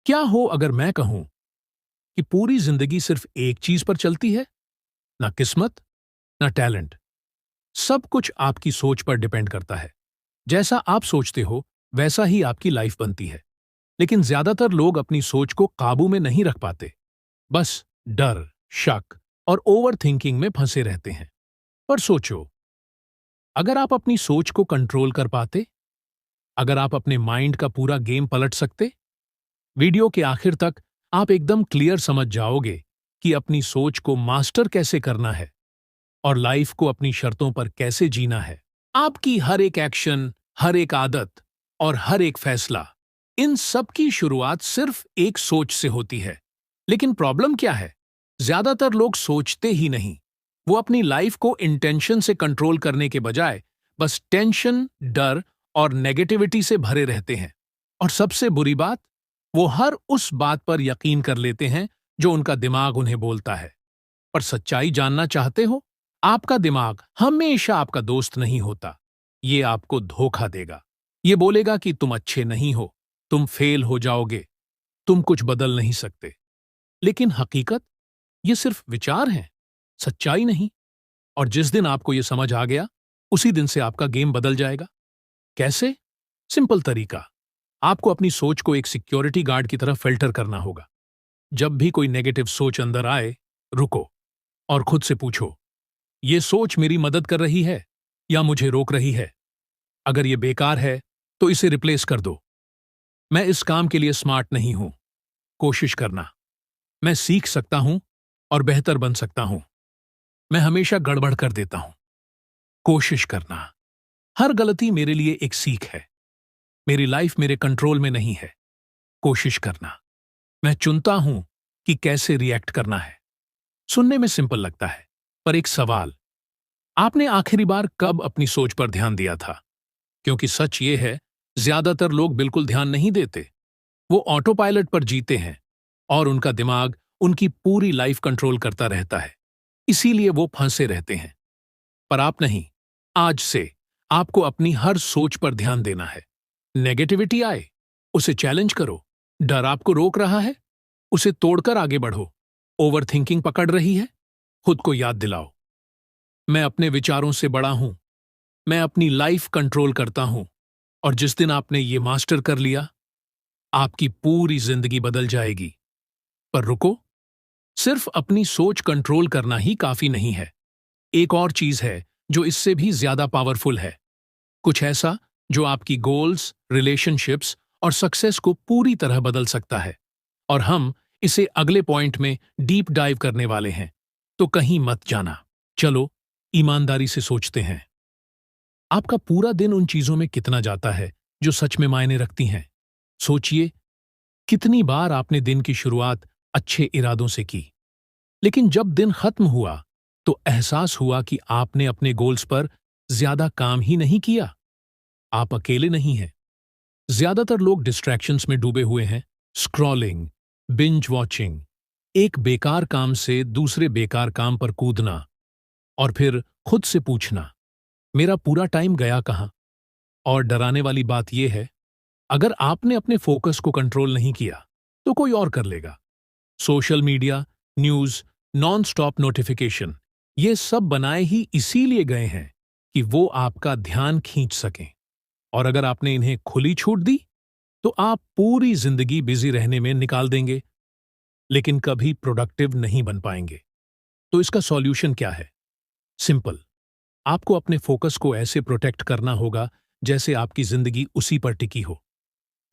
क्या हो अगर मैं कहूं कि पूरी जिंदगी सिर्फ एक चीज पर चलती है? ना किस्मत, ना टैलेंट। सब कुछ आपकी सोच पर डिपेंड करता है। जैसा आप सोचते हो वैसा ही आपकी लाइफ बनती है। लेकिन ज्यादातर लोग अपनी सोच को काबू में नहीं रख पाते। बस डर, शक और ओवर थिंकिंग में फंसे रहते हैं। पर सोचो, अगर आप अपनी सोच को कंट्रोल कर पाते, अगर आप अपने माइंड का पूरा गेम पलट सकते, वीडियो के आखिर तक आप एकदम क्लियर समझ जाओगे कि अपनी सोच को मास्टर कैसे करना है और लाइफ को अपनी शर्तों पर कैसे जीना है। आपकी हर एक एक्शन, हर एक आदत और हर एक फैसला, इन सब की शुरुआत सिर्फ एक सोच से होती है। लेकिन प्रॉब्लम क्या है? ज्यादातर लोग सोचते ही नहीं। वो अपनी लाइफ को इंटेंशन से कंट्रोल करने के बजाय बस टेंशन, डर और नेगेटिविटी से भरे रहते हैं। और सबसे बुरी बात, वो हर उस बात पर यकीन कर लेते हैं जो उनका दिमाग उन्हें बोलता है। पर सच्चाई जानना चाहते हो? आपका दिमाग हमेशा आपका दोस्त नहीं होता। ये आपको धोखा देगा। ये बोलेगा कि तुम अच्छे नहीं हो, तुम फेल हो जाओगे, तुम कुछ बदल नहीं सकते। लेकिन हकीकत, ये सिर्फ विचार हैं, सच्चाई नहीं। और जिस दिन आपको ये समझ आ गया, उसी दिन से आपका गेम बदल जाएगा। कैसे? सिंपल तरीका। आपको अपनी सोच को एक सिक्योरिटी गार्ड की तरह फिल्टर करना होगा। जब भी कोई नेगेटिव सोच अंदर आए, रुको और खुद से पूछो, ये सोच मेरी मदद कर रही है या मुझे रोक रही है? अगर ये बेकार है तो इसे रिप्लेस कर दो। मैं इस काम के लिए स्मार्ट नहीं हूं, कोशिश करना। मैं सीख सकता हूं और बेहतर बन सकता हूं। मैं हमेशा गड़बड़ कर देता हूं, कोशिश करना। हर गलती मेरे लिए एक सीख है। मेरी लाइफ मेरे कंट्रोल में नहीं है, कोशिश करना। मैं चुनता हूं कि कैसे रिएक्ट करना है। सुनने में सिंपल लगता है, पर एक सवाल, आपने आखिरी बार कब अपनी सोच पर ध्यान दिया था? क्योंकि सच ये है, ज्यादातर लोग बिल्कुल ध्यान नहीं देते। वो ऑटो पायलट पर जीते हैं और उनका दिमाग उनकी पूरी लाइफ कंट्रोल करता रहता है। इसीलिए वो फंसे रहते हैं। पर आप नहीं। आज से आपको अपनी हर सोच पर ध्यान देना है। नेगेटिविटी आए, उसे चैलेंज करो। डर आपको रोक रहा है, उसे तोड़कर आगे बढ़ो। ओवर थिंकिंग पकड़ रही है, खुद को याद दिलाओ, मैं अपने विचारों से बड़ा हूं, मैं अपनी लाइफ कंट्रोल करता हूं। और जिस दिन आपने ये मास्टर कर लिया, आपकी पूरी जिंदगी बदल जाएगी। पर रुको, सिर्फ अपनी सोच कंट्रोल करना ही काफी नहीं है। एक और चीज है जो इससे भी ज्यादा पावरफुल है। कुछ ऐसा जो आपकी गोल्स, रिलेशनशिप्स और सक्सेस को पूरी तरह बदल सकता है। और हम इसे अगले पॉइंट में डीप डाइव करने वाले हैं, तो कहीं मत जाना। चलो ईमानदारी से सोचते हैं, आपका पूरा दिन उन चीजों में कितना जाता है जो सच में मायने रखती हैं? सोचिए, कितनी बार आपने दिन की शुरुआत अच्छे इरादों से की, लेकिन जब दिन खत्म हुआ तो एहसास हुआ कि आपने अपने गोल्स पर ज्यादा काम ही नहीं किया। आप अकेले नहीं हैं। ज्यादातर लोग डिस्ट्रैक्शंस में डूबे हुए हैं। स्क्रॉलिंग, बिंज वॉचिंग, एक बेकार काम से दूसरे बेकार काम पर कूदना और फिर खुद से पूछना, मेरा पूरा टाइम गया कहां? और डराने वाली बात यह है, अगर आपने अपने फोकस को कंट्रोल नहीं किया तो कोई और कर लेगा। Social media, news, non stop notification, ये सब बनाए ही इसीलिए गए हैं कि वो आपका ध्यान खींच सकें। और अगर आपने इन्हें खुली छूट दी तो आप पूरी जिंदगी बिजी रहने में निकाल देंगे, लेकिन कभी प्रोडक्टिव नहीं बन पाएंगे। तो इसका सॉल्यूशन क्या है? सिंपल। आपको अपने फोकस को ऐसे प्रोटेक्ट करना होगा जैसे आपकी जिंदगी उसी पर टिकी हो।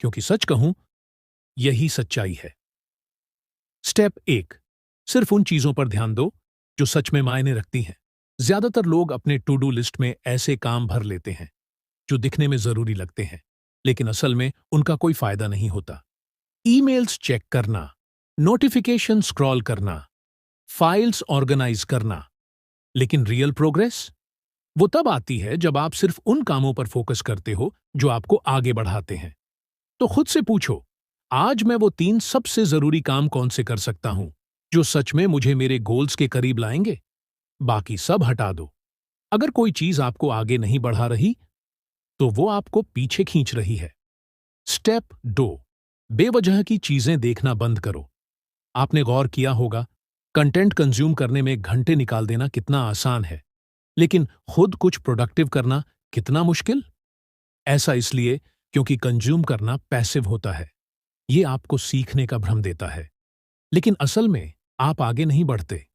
क्योंकि सच कहूं, यही सच्चाई है। स्टेप 1, सिर्फ उन चीजों पर ध्यान दो जो सच में मायने रखती हैं। ज्यादातर लोग अपने टू डू लिस्ट में ऐसे काम भर लेते हैं जो दिखने में जरूरी लगते हैं, लेकिन असल में उनका कोई फायदा नहीं होता। ईमेल्स चेक करना, नोटिफिकेशन स्क्रॉल करना, फाइल्स ऑर्गेनाइज करना, लेकिन रियल प्रोग्रेस वो तब आती है जब आप सिर्फ उन कामों पर फोकस करते हो जो आपको आगे बढ़ाते हैं। तो खुद से पूछो, आज मैं वो 3 सबसे जरूरी काम कौन से कर सकता हूं जो सच में मुझे मेरे गोल्स के करीब लाएंगे? बाकी सब हटा दो। अगर कोई चीज आपको आगे नहीं बढ़ा रही, तो वो आपको पीछे खींच रही है। स्टेप 2, बेवजह की चीजें देखना बंद करो। आपने गौर किया होगा, कंटेंट कंज्यूम करने में घंटे निकाल देना कितना आसान है, लेकिन खुद कुछ प्रोडक्टिव करना कितना मुश्किल। ऐसा इसलिए क्योंकि कंज्यूम करना पैसिव होता है। ये आपको सीखने का भ्रम देता है, लेकिन असल में आप आगे नहीं बढ़ते।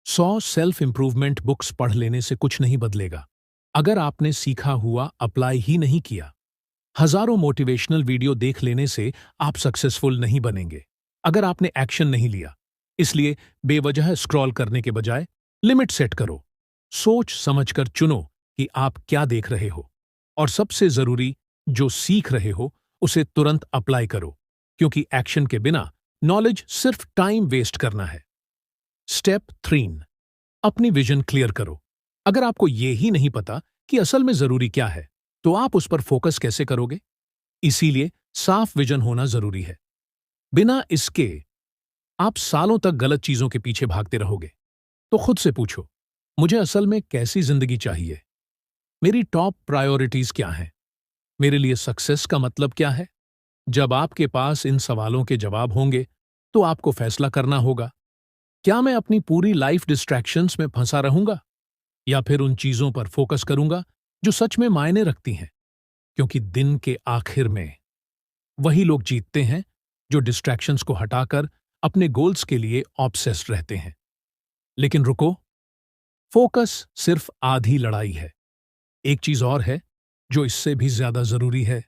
100 सेल्फ इंप्रूवमेंट बुक्स पढ़ लेने से कुछ नहीं बदलेगा अगर आपने सीखा हुआ अप्लाई ही नहीं किया। हजारों मोटिवेशनल वीडियो देख लेने से आप सक्सेसफुल नहीं बनेंगे अगर आपने एक्शन नहीं लिया। इसलिए बेवजह स्क्रॉल करने के बजाय लिमिट सेट करो। सोच समझकर चुनो कि आप क्या देख रहे हो, और सबसे जरूरी, जो सीख रहे हो उसे तुरंत अप्लाई करो, क्योंकि एक्शन के बिना नॉलेज सिर्फ टाइम वेस्ट करना है। स्टेप 3, अपनी विजन क्लियर करो। अगर आपको यह ही नहीं पता कि असल में जरूरी क्या है, तो आप उस पर फोकस कैसे करोगे? इसीलिए साफ विजन होना जरूरी है। बिना इसके आप सालों तक गलत चीजों के पीछे भागते रहोगे। तो खुद से पूछो, मुझे असल में कैसी जिंदगी चाहिए? मेरी टॉप प्रायोरिटीज क्या हैं? मेरे लिए सक्सेस का मतलब क्या है? जब आपके पास इन सवालों के जवाब होंगे, तो आपको फैसला करना होगा, क्या मैं अपनी पूरी लाइफ डिस्ट्रैक्शंस में फंसा रहूंगा, या फिर उन चीजों पर फोकस करूंगा जो सच में मायने रखती हैं। क्योंकि दिन के आखिर में वही लोग जीतते हैं जो डिस्ट्रैक्शंस को हटाकर अपने गोल्स के लिए ऑब्सेस्ड रहते हैं। लेकिन रुको, फोकस सिर्फ आधी लड़ाई है। एक चीज और है जो इससे भी ज्यादा जरूरी है,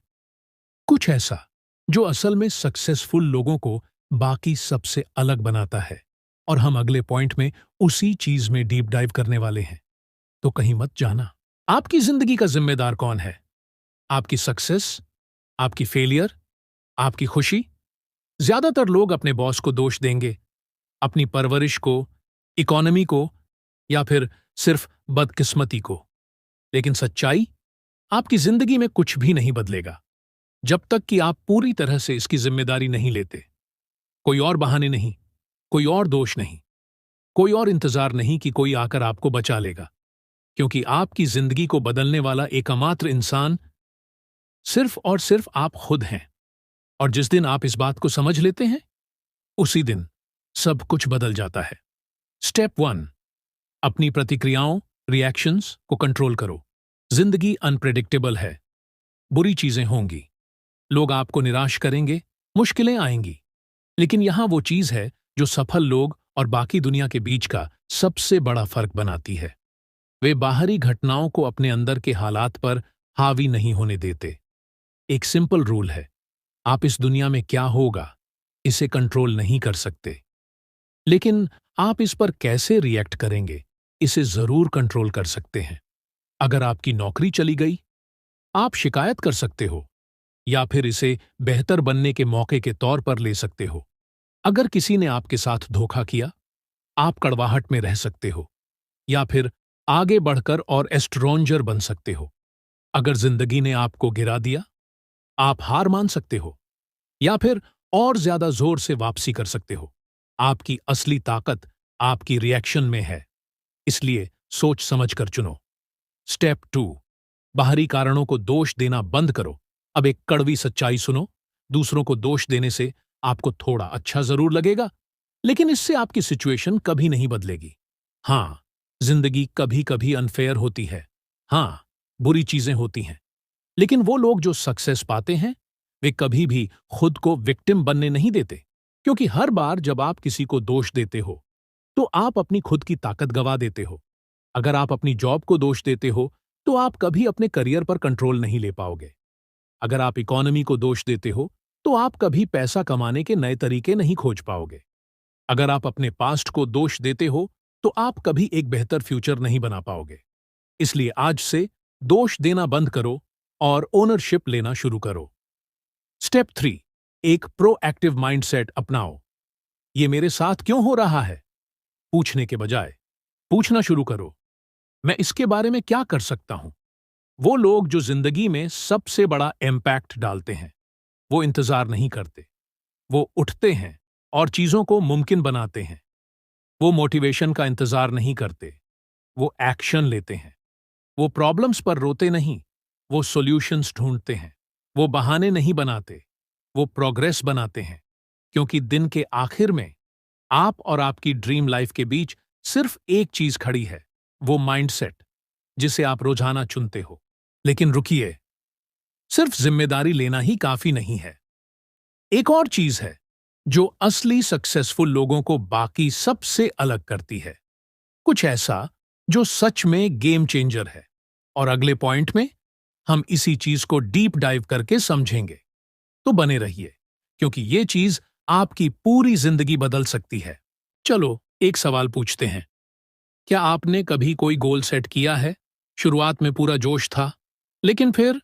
कुछ ऐसा जो असल में सक्सेसफुल लोगों को बाकी सबसे अलग बनाता है। और हम अगले पॉइंट में उसी चीज में डीप डाइव करने वाले हैं, तो कहीं मत जाना। आपकी जिंदगी का जिम्मेदार कौन है? आपकी सक्सेस, आपकी फेलियर, आपकी खुशी? ज्यादातर लोग अपने बॉस को दोष देंगे, अपनी परवरिश को, इकोनॉमी को, या फिर सिर्फ बदकिस्मती को। लेकिन सच्चाई, आपकी जिंदगी में कुछ भी नहीं बदलेगा जब तक कि आप पूरी तरह से इसकी जिम्मेदारी नहीं लेते। कोई और बहाने नहीं, कोई और दोष नहीं, कोई और इंतजार नहीं कि कोई आकर आपको बचा लेगा। क्योंकि आपकी जिंदगी को बदलने वाला एकमात्र इंसान सिर्फ और सिर्फ आप खुद हैं। और जिस दिन आप इस बात को समझ लेते हैं, उसी दिन सब कुछ बदल जाता है। स्टेप 1, अपनी प्रतिक्रियाओं, रिएक्शंस को कंट्रोल करो। जिंदगी अनप्रेडिक्टेबल है, बुरी चीजें होंगी, लोग आपको निराश करेंगे, मुश्किलें आएंगी। लेकिन यहां वो चीज है जो सफल लोग और बाकी दुनिया के बीच का सबसे बड़ा फर्क बनाती है। वे बाहरी घटनाओं को अपने अंदर के हालात पर हावी नहीं होने देते। एक सिंपल रूल है, आप इस दुनिया में क्या होगा इसे कंट्रोल नहीं कर सकते, लेकिन आप इस पर कैसे रिएक्ट करेंगे इसे जरूर कंट्रोल कर सकते हैं। अगर आपकी नौकरी चली गई, आप शिकायत कर सकते हो, या फिर इसे बेहतर बनने के मौके के तौर पर ले सकते हो। अगर किसी ने आपके साथ धोखा किया, आप कड़वाहट में रह सकते हो, या फिर आगे बढ़कर और एस्ट्रोंजर बन सकते हो। अगर जिंदगी ने आपको गिरा दिया, आप हार मान सकते हो, या फिर और ज्यादा जोर से वापसी कर सकते हो। आपकी असली ताकत आपकी रिएक्शन में है, इसलिए सोच समझ कर चुनो। स्टेप 2, बाहरी कारणों को दोष देना बंद करो। अब एक कड़वी सच्चाई सुनो, दूसरों को दोष देने से आपको थोड़ा अच्छा जरूर लगेगा, लेकिन इससे आपकी सिचुएशन कभी नहीं बदलेगी। हां, जिंदगी कभी कभी अनफेयर होती है, हां, बुरी चीजें होती हैं, लेकिन वो लोग जो सक्सेस पाते हैं, वे कभी भी खुद को विक्टिम बनने नहीं देते। क्योंकि हर बार जब आप किसी को दोष देते हो, तो आप अपनी खुद की ताकत गवा देते हो। अगर आप अपनी जॉब को दोष देते हो, तो आप कभी अपने करियर पर कंट्रोल नहीं ले पाओगे। अगर आप इकोनॉमी को दोष देते हो, तो आप कभी पैसा कमाने के नए तरीके नहीं खोज पाओगे। अगर आप अपने पास्ट को दोष देते हो, तो आप कभी एक बेहतर फ्यूचर नहीं बना पाओगे। इसलिए आज से दोष देना बंद करो और ओनरशिप लेना शुरू करो। स्टेप 3, एक प्रोएक्टिव माइंडसेट अपनाओ। ये मेरे साथ क्यों हो रहा है पूछने के बजाय पूछना शुरू करो, मैं इसके बारे में क्या कर सकता हूं। वो लोग जो जिंदगी में सबसे बड़ा इम्पैक्ट डालते हैं, वो इंतजार नहीं करते, वो उठते हैं और चीजों को मुमकिन बनाते हैं। वो मोटिवेशन का इंतजार नहीं करते, वो एक्शन लेते हैं। वो प्रॉब्लम्स पर रोते नहीं, वो सॉल्यूशंस ढूंढते हैं। वो बहाने नहीं बनाते, वो प्रोग्रेस बनाते हैं, क्योंकि दिन के आखिर में आप और आपकी ड्रीम लाइफ के बीच सिर्फ एक चीज खड़ी है, वो माइंडसेट जिसे आप रोजाना चुनते हो। लेकिन रुकिए, सिर्फ जिम्मेदारी लेना ही काफी नहीं है। एक और चीज है जो असली सक्सेसफुल लोगों को बाकी सबसे अलग करती है, कुछ ऐसा जो सच में गेम चेंजर है। और अगले पॉइंट में हम इसी चीज को डीप डाइव करके समझेंगे। तो बने रहिए, क्योंकि ये चीज आपकी पूरी जिंदगी बदल सकती है। चलो एक सवाल पूछते हैं, क्या आपने कभी कोई गोल सेट किया है? शुरुआत में पूरा जोश था, लेकिन फिर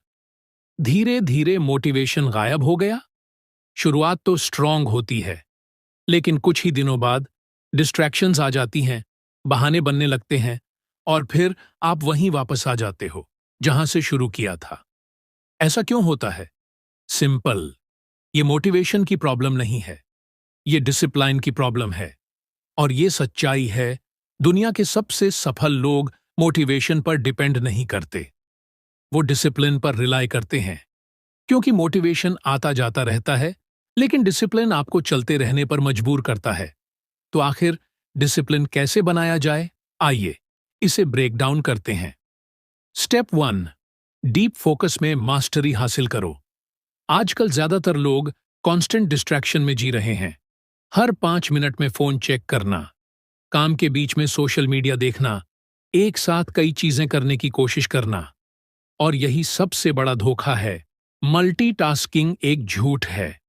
धीरे धीरे मोटिवेशन गायब हो गया। शुरुआत तो स्ट्रांग होती है, लेकिन कुछ ही दिनों बाद डिस्ट्रैक्शंस आ जाती हैं, बहाने बनने लगते हैं, और फिर आप वहीं वापस आ जाते हो जहां से शुरू किया था। ऐसा क्यों होता है? सिंपल, ये मोटिवेशन की प्रॉब्लम नहीं है, ये डिसिप्लिन की प्रॉब्लम है। और ये सच्चाई है, दुनिया के सबसे सफल लोग मोटिवेशन पर डिपेंड नहीं करते, वो डिसिप्लिन पर रिलाई करते हैं। क्योंकि मोटिवेशन आता जाता रहता है, लेकिन डिसिप्लिन आपको चलते रहने पर मजबूर करता है। तो आखिर डिसिप्लिन कैसे बनाया जाए? आइए इसे ब्रेक डाउन करते हैं। स्टेप 1, डीप फोकस में मास्टरी हासिल करो। आजकल ज्यादातर लोग कांस्टेंट डिस्ट्रैक्शन में जी रहे हैं। हर 5 मिनट में फोन चेक करना, काम के बीच में सोशल मीडिया देखना, एक साथ कई चीजें करने की कोशिश करना। और यही सबसे बड़ा धोखा है, मल्टीटास्किंग एक झूठ है।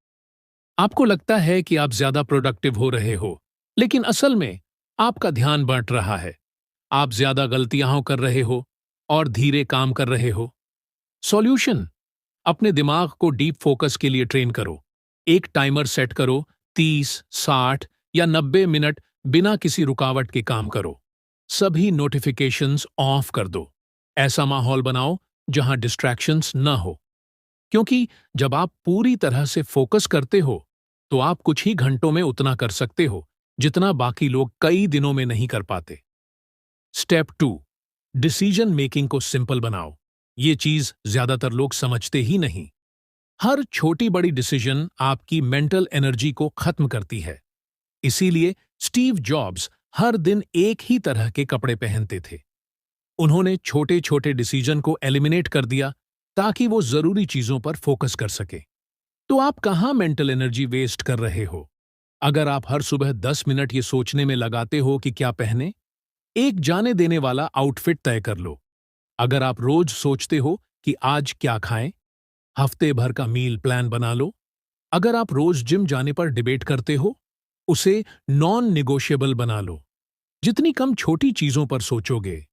आपको लगता है कि आप ज्यादा प्रोडक्टिव हो रहे हो, लेकिन असल में आपका ध्यान बंट रहा है। आप ज्यादा गलतियां कर रहे हो और धीरे काम कर रहे हो। सॉल्यूशन, अपने दिमाग को डीप फोकस के लिए ट्रेन करो। एक टाइमर सेट करो, 30, 60 या 90 मिनट बिना किसी रुकावट के काम करो। सभी नोटिफिकेशंस ऑफ कर दो। ऐसा माहौल बनाओ जहां डिस्ट्रैक्शंस न हो, क्योंकि जब आप पूरी तरह से फोकस करते हो तो आप कुछ ही घंटों में उतना कर सकते हो जितना बाकी लोग कई दिनों में नहीं कर पाते। स्टेप 2, डिसीजन मेकिंग को सिंपल बनाओ। ये चीज ज्यादातर लोग समझते ही नहीं। हर छोटी बड़ी डिसीजन आपकी मेंटल एनर्जी को खत्म करती है। इसीलिए स्टीव जॉब्स हर दिन एक ही तरह के कपड़े पहनते थे। उन्होंने छोटे छोटे डिसीजन को एलिमिनेट कर दिया ताकि वो जरूरी चीजों पर फोकस कर सके। तो आप कहां मेंटल एनर्जी वेस्ट कर रहे हो? अगर आप हर सुबह 10 मिनट ये सोचने में लगाते हो कि क्या पहने, एक जाने देने वाला आउटफिट तय कर लो। अगर आप रोज सोचते हो कि आज क्या खाएं, हफ्ते भर का मील प्लान बना लो। अगर आप रोज जिम जाने पर डिबेट करते हो, उसे नॉन निगोशिएबल बना लो। जितनी कम छोटी चीजों पर सोचोगे,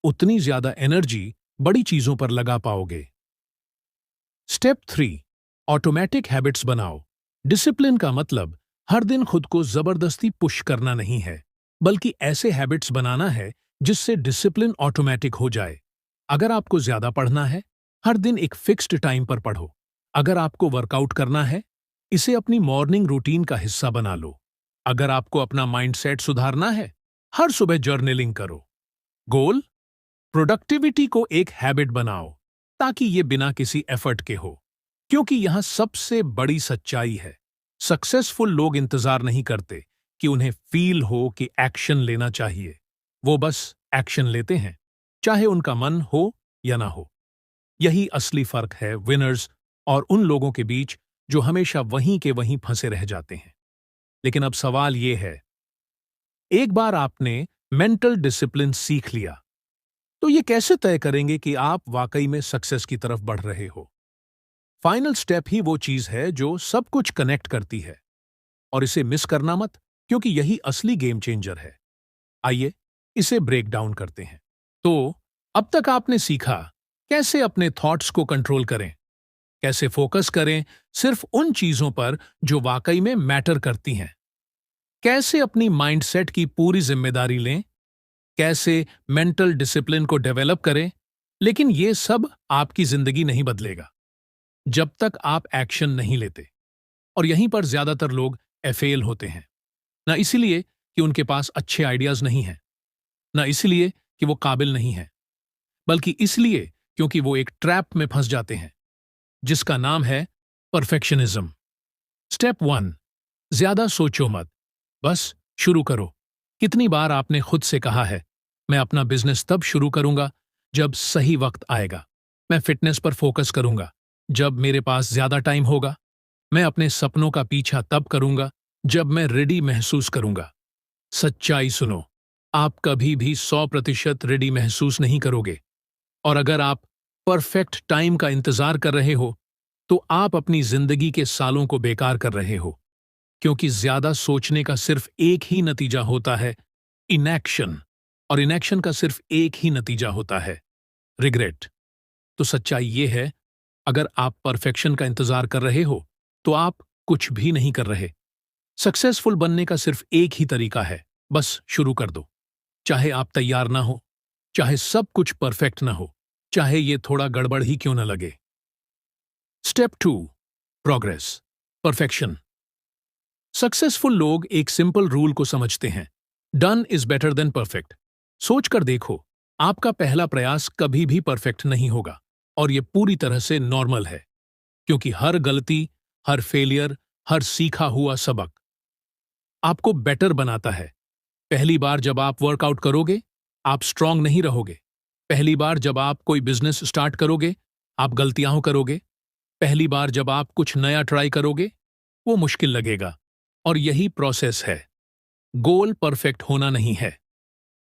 उतनी ज्यादा एनर्जी बड़ी चीजों पर लगा पाओगे। स्टेप 3, ऑटोमेटिक हैबिट्स बनाओ। डिसिप्लिन का मतलब हर दिन खुद को जबरदस्ती पुश करना नहीं है, बल्कि ऐसे हैबिट्स बनाना है जिससे डिसिप्लिन ऑटोमेटिक हो जाए। अगर आपको ज्यादा पढ़ना है, हर दिन एक फिक्स्ड टाइम पर पढ़ो। अगर आपको वर्कआउट करना है, इसे अपनी मॉर्निंग रूटीन का हिस्सा बना लो। अगर आपको अपना माइंडसेट सुधारना है, हर सुबह जर्नलिंग करो। गोल, प्रोडक्टिविटी को एक हैबिट बनाओ, ताकि ये बिना किसी एफर्ट के हो। क्योंकि यहां सबसे बड़ी सच्चाई है, सक्सेसफुल लोग इंतजार नहीं करते कि उन्हें फील हो कि एक्शन लेना चाहिए। वो बस एक्शन लेते हैं, चाहे उनका मन हो या ना हो। यही असली फर्क है विनर्स और उन लोगों के बीच जो हमेशा वहीं के वहीं फंसे रह जाते हैं। लेकिन अब सवाल यह है, एक बार आपने मेंटल डिसिप्लिन सीख लिया, तो ये कैसे तय करेंगे कि आप वाकई में सक्सेस की तरफ बढ़ रहे हो? फाइनल स्टेप ही वो चीज है जो सब कुछ कनेक्ट करती है, और इसे मिस करना मत, क्योंकि यही असली गेम चेंजर है। आइए इसे ब्रेक डाउन करते हैं। तो अब तक आपने सीखा कैसे अपने थॉट्स को कंट्रोल करें, कैसे फोकस करें सिर्फ उन चीजों पर जो वाकई में मैटर करती हैं, कैसे अपनी माइंडसेट की पूरी जिम्मेदारी लें, कैसे मेंटल डिसिप्लिन को डेवलप करें। लेकिन ये सब आपकी जिंदगी नहीं बदलेगा जब तक आप एक्शन नहीं लेते। और यहीं पर ज्यादातर लोग फेल होते हैं, ना इसलिए कि उनके पास अच्छे आइडियाज नहीं हैं, ना इसलिए कि वो काबिल नहीं हैं, बल्कि इसलिए क्योंकि वो एक ट्रैप में फंस जाते हैं जिसका नाम है परफेक्शनिज्म। स्टेप 1, ज्यादा सोचो मत, बस शुरू करो। कितनी बार आपने खुद से कहा है, मैं अपना बिजनेस तब शुरू करूंगा जब सही वक्त आएगा, मैं फिटनेस पर फोकस करूंगा जब मेरे पास ज्यादा टाइम होगा, मैं अपने सपनों का पीछा तब करूंगा जब मैं रेडी महसूस करूंगा। सच्चाई सुनो, आप कभी भी 100% रेडी महसूस नहीं करोगे। और अगर आप परफेक्ट टाइम का इंतजार कर रहे हो, तो आप अपनी जिंदगी के सालों को बेकार कर रहे हो। क्योंकि ज्यादा सोचने का सिर्फ एक ही नतीजा होता है, इनएक्शन। और इनएक्शन का सिर्फ एक ही नतीजा होता है, रिग्रेट। तो सच्चाई ये है, अगर आप परफेक्शन का इंतजार कर रहे हो, तो आप कुछ भी नहीं कर रहे। सक्सेसफुल बनने का सिर्फ एक ही तरीका है, बस शुरू कर दो। चाहे आप तैयार ना हो, चाहे सब कुछ परफेक्ट ना हो, चाहे ये थोड़ा गड़बड़ ही क्यों ना लगे। Step 2, progress, perfection. सक्सेसफुल लोग एक सिंपल रूल को समझते हैं, done is better than perfect. सोचकर देखो, आपका पहला प्रयास कभी भी परफेक्ट नहीं होगा, और यह पूरी तरह से नॉर्मल है। क्योंकि हर गलती, हर फेलियर, हर सीखा हुआ सबक आपको बेटर बनाता है। पहली बार जब आप वर्कआउट करोगे, आप स्ट्रांग नहीं रहोगे। पहली बार जब आप कोई बिजनेस स्टार्ट करोगे, आप गलतियां करोगे। पहली बार जब आप कुछ नया ट्राई करोगे, वो मुश्किल लगेगा। और यही प्रोसेस है। गोल परफेक्ट होना नहीं है,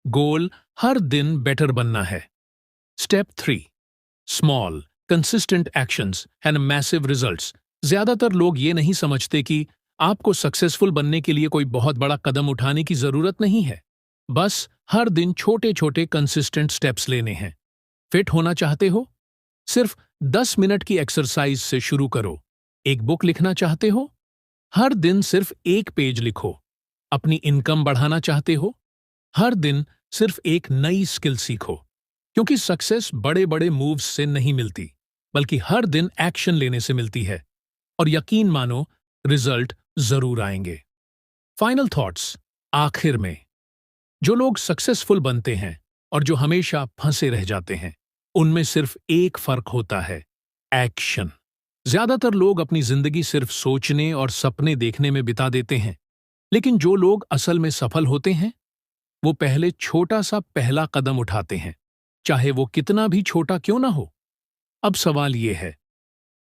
गोल हर दिन बेटर बनना है। Step 3, small consistent actions and massive results. ज्यादातर लोग ये नहीं समझते कि आपको सक्सेसफुल बनने के लिए कोई बहुत बड़ा कदम उठाने की जरूरत नहीं है। बस हर दिन छोटे छोटे कंसिस्टेंट स्टेप्स लेने हैं। फिट होना चाहते हो? सिर्फ 10 मिनट की एक्सरसाइज से शुरू करो। एक बुक लिखना चाहते हो? हर दिन सिर्फ एक पेज लिखो। अपनी इनकम बढ़ाना चाहते हो? हर दिन सिर्फ एक नई स्किल सीखो। क्योंकि सक्सेस बड़े बड़े मूव्स से नहीं मिलती, बल्कि हर दिन एक्शन लेने से मिलती है। और यकीन मानो, रिजल्ट जरूर आएंगे। फाइनल थॉट्स, आखिर में, जो लोग सक्सेसफुल बनते हैं और जो हमेशा फंसे रह जाते हैं, उनमें सिर्फ एक फर्क होता है, एक्शन। ज्यादातर लोग अपनी जिंदगी सिर्फ सोचने और सपने देखने में बिता देते हैं, लेकिन जो लोग असल में सफल होते हैं, वो पहले छोटा सा पहला कदम उठाते हैं, चाहे वो कितना भी छोटा क्यों ना हो। अब सवाल ये है,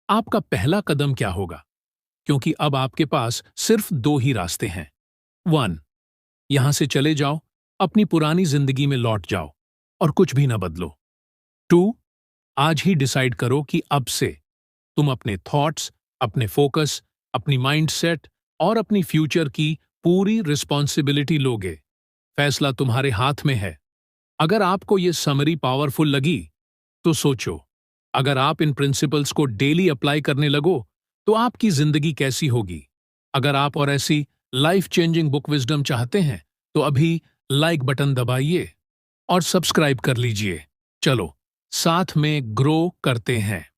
आपका पहला कदम क्या होगा? क्योंकि अब आपके पास सिर्फ 2 ही रास्ते हैं। 1, यहां से चले जाओ, अपनी पुरानी जिंदगी में लौट जाओ और कुछ भी ना बदलो। 2, आज ही डिसाइड करो कि अब से तुम अपने थॉट्स, अपने फोकस, अपनी माइंडसेट और अपनी फ्यूचर की पूरी रिस्पॉन्सिबिलिटी लोगे। फैसला तुम्हारे हाथ में है। अगर आपको ये समरी पावरफुल लगी, तो सोचो, अगर आप इन प्रिंसिपल्स को डेली अप्लाई करने लगो, तो आपकी जिंदगी कैसी होगी? अगर आप और ऐसी लाइफ चेंजिंग बुक विजडम चाहते हैं, तो अभी लाइक बटन दबाइए और सब्सक्राइब कर लीजिए। चलो, साथ में ग्रो करते हैं।